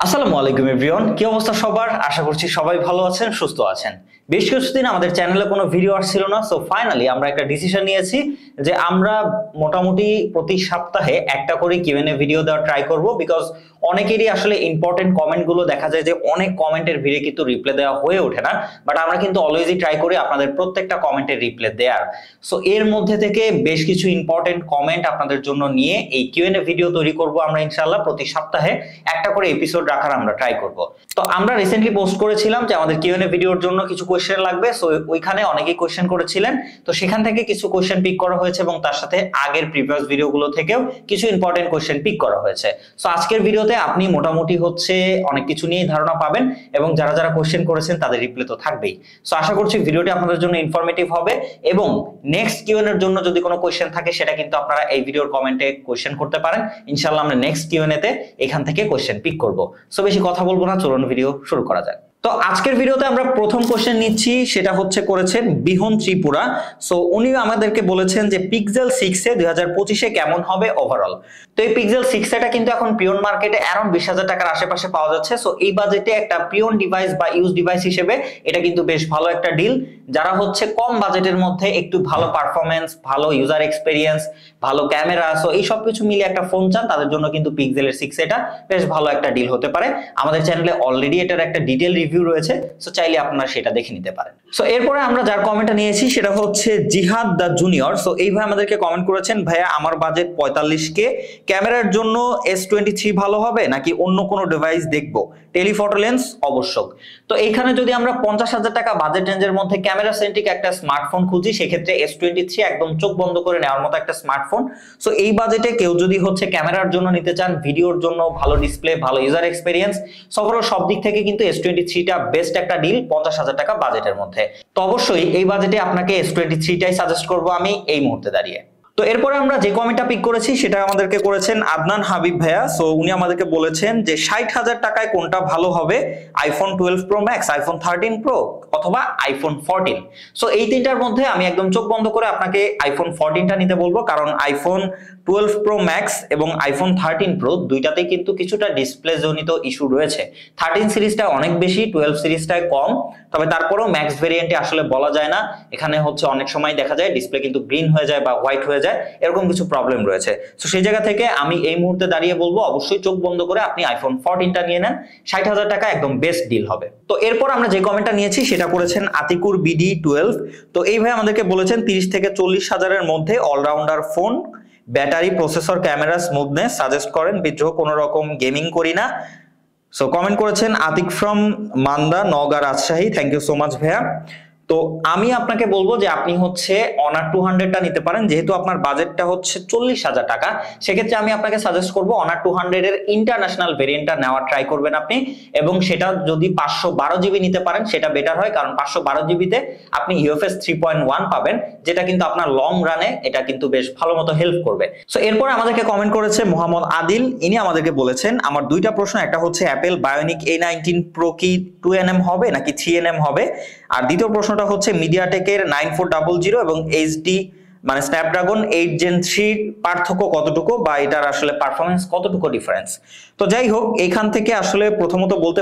আসসালামু আলাইকুম এভরিওয়ান, কি অবস্থা সবার? আশা করছি সবাই ভালো আছেন, সুস্থ আছেন। বেশ কিছুদিন আমাদের চ্যানেলে কোনো ভিডিও আসছিল না, সো ফাইনালি আমরা একটা ডিসিশন নিয়েছি যে আমরা মোটামুটি প্রতি সপ্তাহে একটা করে কিউএনএ ভিডিও দেওয়ার ট্রাই করব, বিকজ অনেকেরই আসলে ইম্পর্টেন্ট কমেন্টগুলো দেখা যায় যে অনেক কমেন্টের ভিডিও কিন্তু রিপ্লাই দেওয়া হয়ে ওঠে না, বাট আমরা কিন্তু অলওয়েজই ট্রাই করি আপনাদের প্রত্যেকটা কমেন্টের রিপ্লাই দেওয়ার। সো এর মধ্যে থেকে বেশ কিছু ইম্পর্টেন্ট কমেন্ট আপনাদের জন্য নিয়ে এই কিউএনএ ভিডিও তৈরি করব আমরা ইনশাআল্লাহ। প্রতি সপ্তাহে একটা করে এপিসোড রাখার আমরা ট্রাই করব। তো আমরা রিসেন্টলি পোস্ট করেছিলাম যে আমাদের কিউএনএ ভিডিওর জন্য কিছু কোশ্চেন লাগবে, সো ওইখানে অনেকেই কোশ্চেন করেছিলেন, তো সেখান থেকে কিছু কোশ্চেন পিক করা হয়েছে এবং তার সাথে আগের প্রিভিয়াস ভিডিওগুলো থেকেও কিছু ইম্পর্টেন্ট কোশ্চেন পিক করা হয়েছে। সো আজকের ভিডিওতে আপনি মোটামুটি অনেক কিছু নিয়ে ধারণা পাবেন এবং যারা যারা কোশ্চেন করেছেন তাদের রিপ্লাই তো থাকবেই। সো আশা করছি ভিডিওটি আপনাদের জন্য ইনফরমেটিভ হবে এবং নেক্সট কিউএনএ এর জন্য যদি কোনো কোশ্চেন থাকে সেটা কিন্তু আপনারা এই ভিডিওর কমেন্টে কোশ্চেন করতে পারেন। ইনশাআল্লাহ আমরা নেক্সট কিউএনএ তে এখান থেকে কোশ্চেন পিক করব। সো বেশি কথা বলবো না, চলুন ভিডিও শুরু করা যাক। তো আজকের ভিডিওতে আমরা প্রথম কোশ্চেন নিচ্ছি, সেটা করেছেন বিহন ত্রিপুরা। সো উনি আমাদেরকে বলেছেন যে পিক্সেল 6 এ 2025 কেমন হবে ওভারঅল। তো এই পিক্সেল 6 এটা কিন্তু এখন প্রিয়ন মার্কেটে অ্যারাউন্ড 20,000 টাকার আশেপাশে পাওয়া যাচ্ছে। সো এই বাজেটে একটা প্রিয়ন ডিভাইস বা ইউজ ডিভাইস হিসেবে এটা কিন্তু বেশ ভালো একটা ডিল। যারা কম বাজেটের মধ্যে একটু ভালো পারফরম্যান্স, ভালো ইউজার এক্সপেরিয়েন্স, ভালো ক্যামেরা, সো এই সব কিছু মিলে একটা ফোন চান, তাদের জন্য কিন্তু পিক্সেলের 6 এটা বেশ ভালো একটা ডিল হতে পারে। আমাদের চ্যানেলে অলরেডি এটার একটা ডিটেইল রিভিউ রয়েছে, সো চাইলে আপনারা সেটা দেখে নিতে পারেন। সো এরপরে আমরা যার কমেন্টটা নিয়েছি সেটা জিহাদ দা জুনিয়র। সো এই ভাই আমাদেরকে কমেন্ট করেছেন, ভাইয়া আমার বাজেট 45K, ক্যামেরার জন্য S23 ভালো হবে নাকি অন্য কোনো ডিভাইস দেখবো? টেলিফটো লেন্স আবশ্যক। তো এইখানে যদি আমরা 50,000 টাকা বাজেট রেঞ্জের মধ্যে ক্যামেরা সেন্ট্রিক একটা স্মার্টফোন খুঁজি, সেক্ষেত্রে S23 একদম চোখ বন্ধ করে নেওয়ার মতো একটা স্মার্টফোন। সো এই বাজেটে কেউ যদি ক্যামেরার জন্য নিতে চান, ভিডিওর জন্য ভালো ডিসপ্লে, ভালো ইউজার এক্সপেরিয়েন্স, সব দিক থেকে কিন্তু S23 টা বেস্ট একটা ডিল 50,000 টাকা বাজেটের মধ্যে। তো অবশ্যই এই বাজেটে আপনাকে S23 টাই সাজেস্ট করবো আমি এই মুহূর্তে দাঁড়িয়ে। তো এরপরে আমরা যে কমেন্টটা পিক করেছি সেটা আমাদেরকে করেছেন আদনান হাবিব ভাইয়া। সো উনি আমাদেরকে বলেছেন যে 60,000 টাকায় কোনটা ভালো হবে, iPhone 12 pro max, iPhone 13 pro অথবা আইফোন 14। সো এই তিনটার মধ্যে আমি একদম চোখ বন্ধ করে আপনাকে আইফোন 14টা নিতে বলবো, কারণ আইফোন 12 প্রো ম্যাক্স এবং আইফোন 13 প্রো দুইটাতেই কিন্তু কিছুটা ডিসপ্লে জনিত ইস্যু রয়েছে। 13 সিরিজটা অনেক বেশি, 12 সিরিজটায় কম, তবে তারপরেও ম্যাক্স ভেরিয়েন্টে আসলে বলা যায় না। এখানে অনেক সময় দেখা যায় ডিসপ্লে কিন্তু গ্রিন হয়ে যায় বা হোয়াইট হয়ে যায়, এরকম কিছু প্রবলেম রয়েছে। সো সেই জায়গা থেকে আমি এই মুহূর্তে দাঁড়িয়ে বলবো অবশ্যই চোখ বন্ধ করে আপনি আইফোন 14টা নিয়ে নেন, 60,000 টাকা একদম বেস্ট ডিল হবে। তো এরপর আমরা যে কমেন্টটা নিয়েছি সেটা করেছেন আতিকুর বিডি 12। তো এই ভাই আমাদেরকে বলেছেন 30 থেকে 40,000-এর মধ্যে allrounder phone, battery, processor, camera, smoothness suggest করেন, বিদ্রোহ কোনো রকম গেমিং করি না। সো কমেন্ট করেছেন Atik from Manda, Naogaon, Rajshahi. Thank you so much ভাইয়া। তো আমি আপনাকে বলবো যে আপনি অনার 200টা নিতে পারেন, যেহেতু আপনার বাজেটটা 40,000 টাকা। সেক্ষেত্রে আমি আপনাকে সাজেস্ট করবো অনার 200 এর ইন্টারন্যাশনাল ভেরিয়েন্টটা নেওয়ার ট্রাই করবেন আপনি, এবং সেটা যদি 512 জিবি নিতে পারেন সেটা বেটার হয়, কারণ 512 জিবিতে আপনি UFS 3.1 পাবেন, যেটা কিন্তু আপনার লং রানে এটা কিন্তু বেশ ভালো মতো হেল্প করবে। সো এরপর আমাদেরকে কমেন্ট করেছে মোহাম্মদ আদিল। ইনি আমাদেরকে বলেছেন আমার দুইটা প্রশ্ন, একটা অ্যাপেল বায়োনিক A19 প্রো কি 2nm হবে নাকি 3nm হবে, আর দ্বিতীয় প্রশ্নটা মিডিয়াটেকের 9400 এবং HD মানে স্ন্যাপড্রাগন 8 Gen 3 পার্থক্য কতটুকু, বা এটার আসলে পারফরম্যান্স কতটুকু ডিফারেন্স। তো যাই হোক, এখান থেকে আসলে প্রথমত বলতে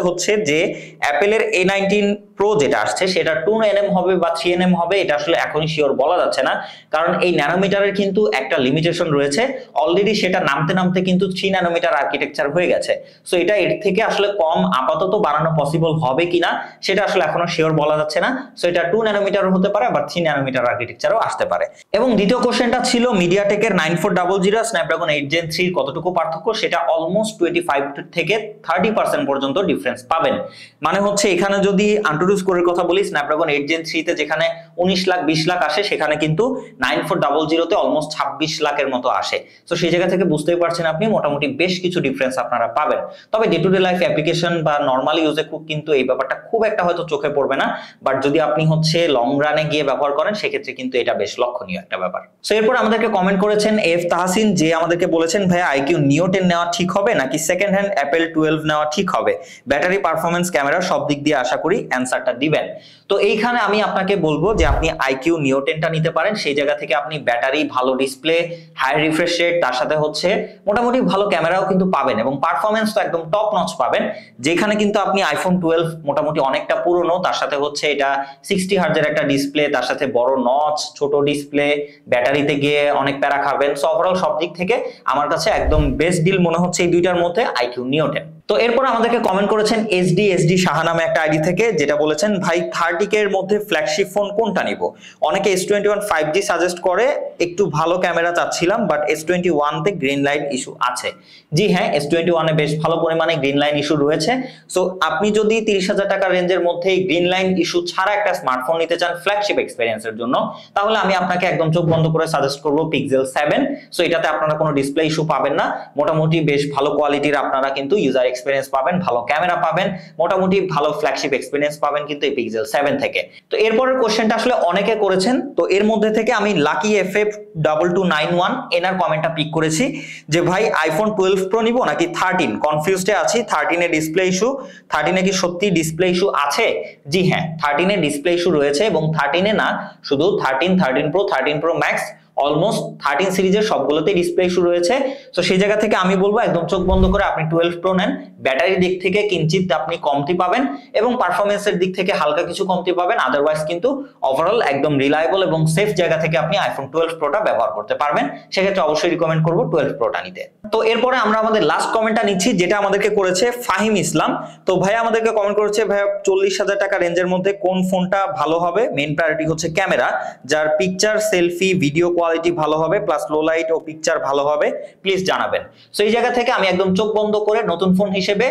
যে অ্যাপেলের A19 প্রো যেটা আসছে সেটা 2nm হবে বা 3nm হবে, এটা আসলে এখনই শিওর বলা যাচ্ছে না, কারণ এই ন্যানোমিটারের কিন্তু একটা লিমিটেশন রয়েছে। অলরেডি সেটা নামতে নামতে কিন্তু 3 ন্যানোমিটার আর্কিটেকচার হয়ে গেছে। সো এটা এর থেকে আসলে কম আপাতত বাড়ানো পসিবল হবে কিনা সেটা আসলে এখনো শিওর বলা যাচ্ছে না। সো এটা 2 ন্যানোমিটার হতে পারে, আবার 3 ন্যানোমিটার আর্কিটেকচারও আসতে পারে। এবং দ্বিতীয় কোশ্চেনটা ছিল মিডিয়াটেকের 9400 স্ন্যাপড্রাগন 8 Gen 3 কতটুকু পার্থক্য, সেটা অলমোস্ট 25 থেকে 30% পর্যন্ত ডিফারেন্স পাবেন। মানে এখানে যদি ইন্ট্রোডিউস করে কথা বলি, স্ন্যাপড্রাগন 8 Gen 3 তে যেখানে 19 লাখ 20 লাখ আসে, সেখানে কিন্তু 9400 তে অলমোস্ট 26 লাখের মতো আসে। তো সেই জায়গা থেকে বুঝতেই পারছেন আপনি মোটামুটি বেশ কিছু ডিফারেন্স আপনারা পাবেন। তবে day to day life application বা নরমালি ইউজে কিন্তু এই ব্যাপারটা খুব একটা হয়তো চোখে পড়বে না, বাট যদি আপনি লং রানে গিয়ে ব্যবহার করেন সেক্ষেত্রে কিন্তু এটা বেশ লক্ষণীয় একটা একটা ব্যাপার। সো এরপর আমাদেরকে কমেন্ট করেছেন এফ তাহসিন, যে আমাদেরকে বলেছেন ভাইয়া আইকিউ নিও 10 নেওয়া ঠিক হবে নাকি সেকেন্ড হ্যান্ড অ্যাপেল 12 নেওয়া ঠিক হবে, ব্যাটারি পারফরমেন্স ক্যামেরা সব দিক দিয়ে আশা করি অ্যান্সারটা দিবেন। তো এইখানে আমি আপনাকে বলবো যে আপনি আইকিউ নিও 10টা নিতে পারেন, সেই জায়গা থেকে আপনি ব্যাটারি, ভালো ডিসপ্লে, হাই রিফ্রেশ রেট, তার সাথে হচ্ছে মোটামুটি ভালো ক্যামেরাও কিন্তু পাবেন এবং পারফরমেন্স তো একদম টপ নচ পাবেন, যেখানে কিন্তু আপনি আইফোন 12 মোটামুটি অনেকটা পুরনো, তার সাথে হচ্ছে এটা 60 হার্জের একটা ডিসপ্লে, তার সাথে বড় নচ, ছোট ডিসপ্লে, ব্যাটারিতে গিয়ে অনেক প্যারা খাবেন। সো ওভারঅল সব দিক থেকে আমার কাছে একদম বেস্ট ডিল মনে হচ্ছে এই দুইটার মধ্যে আইকিউ নিও 10। তো এরপর আমাদেরকে কমেন্ট করেছেন এসডি শাহ নামে একটা আইডি থেকে, যেটা বলেছেন ভাই 30K এর মধ্যে ফ্ল্যাগশিপ ফোন কোনটা নিব, অনেকে S21 5G সাজেস্ট করে, একটু ভালো ক্যামেরা চাচ্ছিলাম বাট S21 তে গ্রিন লাইট ইস্যু আছে। জি হ্যাঁ, S21 এ বেশ ভালো পরিমাণে গ্রিন লাইন ইস্যু রয়েছে। সো আপনি যদি 30,000 টাকা রেঞ্জের মধ্যে গ্রিন লাইন ইস্যু ছাড়া একটা স্মার্টফোন নিতে চান ফ্ল্যাগশিপ এক্সপেরিয়েন্সের জন্য, তাহলে আমি আপনাকে একদম চোখ বন্ধ করে সাজেস্ট করব Pixel 7। সো এটাতে আপনারা কোনো ডিসপ্লে ইস্যু পাবেন না, মোটামুটি বেশ ভালো কোয়ালিটির আপনারা কিন্তু ইউজার এক্সপেরিয়েন্স পাবেন, ভালো ক্যামেরা পাবেন, মোটামুটি ভালো ফ্ল্যাগশিপ এক্সপেরিয়েন্স পাবেন কিন্তু এই Pixel 7 থেকে। তো এরপরের কোশ্চেনটা আসলে অনেকে করেছেন, তো এর মধ্যে থেকে আমি লাকি FF2291 এনার কমেন্টটা পিক করেছি যে ভাই আইফোন 12 প্রো নিব নাকি 13, কনফিউজডে আছি, 13 এ ডিসপ্লে ইস্যু, 13 এ কি সত্যি ডিসপ্লে ইস্যু আছে? জি হ্যাঁ, 13 এ ডিসপ্লে ইস্যু রয়েছে এবং 13 এ না, শুধু 13, 13 প্রো, 13 প্রো ম্যাক্স, অলমোস্ট 13 সিরিজের সবগুলোতে ডিসপ্লে ইস্যু রয়েছে। তো সেই জায়গা থেকে আমি বলবো একদম চোখ বন্ধ করে আপনি 12 প্রো নেন, ব্যাটারির দিক থেকে কিঞ্চিত আপনি কমতি পাবেন এবং পারফরমেন্সের দিক থেকে হালকা কিছু কমতি পাবেন, আদারওয়াইজ কিন্তু ওভারঅল একদম রিলায়েবল এবং সেফ জায়গা থেকে আপনি আইফোন 12 প্রোটা ব্যবহার করতে পারবেন। সেক্ষেত্রে অবশ্যই রিকমেন্ড করবো 12 প্রোটা নিতে। তো এরপরে আমরা আমাদের লাস্ট কমেন্টটা নিচ্ছি, যেটা আমাদেরকে করেছে ফাহিম ইসলাম। তো ভাইয়া আমাদেরকে কমেন্ট করেছে ভাইয়া 40,000 টাকা রেঞ্জের মধ্যে কোন ফোনটা ভালো হবে, মেইন প্রায়োরিটি হচ্ছে ক্যামেরা, যার পিকচার, সেলফি, ভিডিও কোয়ালিটি ভালো হবে, প্লাস লো লাইট ও পিকচার ভালো হবে, প্লিজ জানাবেন। সো এই জায়গা থেকে আমি একদম চোখ বন্ধ করে নতুন ফোন হিসেবে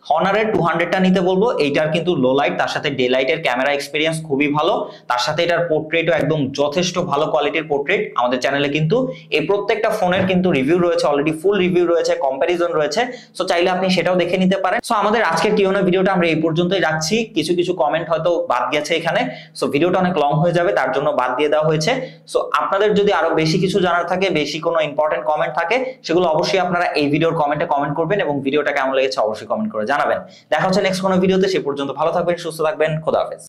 হনারের 200টা নিতে বলবো। এইটার কিন্তু লো লাইট, তার সাথে ডে লাইটের ক্যামেরা এক্সপিরিয়েন্স খুবই ভালো, তার সাথে এটার পোর্ট্রেটও একদম যথেষ্ট ভালো কোয়ালিটির পোর্ট্রেট। আমাদের চ্যানেলে কিন্তু এই প্রত্যেকটা ফোনের কিন্তু রিভিউ রয়েছে, অলরেডি ফুল রিভিউ রয়েছে, কম্প্যারিজন রয়েছে, সো চাইলে আপনি সেটাও দেখে নিতে পারেন। সো আমাদের আজকের কিউএনএ ভিডিওটা আমরা এই পর্যন্তই রাখছি, কিছু কিছু কমেন্ট হয়তো বাদ গেছে এখানে, সো ভিডিওটা অনেক লং হয়ে যাবে, তার জন্য বাদ দিয়ে দেওয়া হয়েছে। সো আপনাদের যদি আরো বেশি কিছু জানার থাকে, বেশি কোনো ইম্পর্টেন্ট কমেন্ট থাকে, সেগুলো অবশ্যই আপনারা এই ভিডিওর কমেন্টে কমেন্ট করবেন এবং ভিডিওটা কেমন লেগেছে অবশ্যই কমেন্ট করে জানাবেন। দেখা হচ্ছে নেক্সট কোনো ভিডিওতে, সে পর্যন্ত ভালো থাকবেন, সুস্থ থাকবেন, খোদা হাফেজ।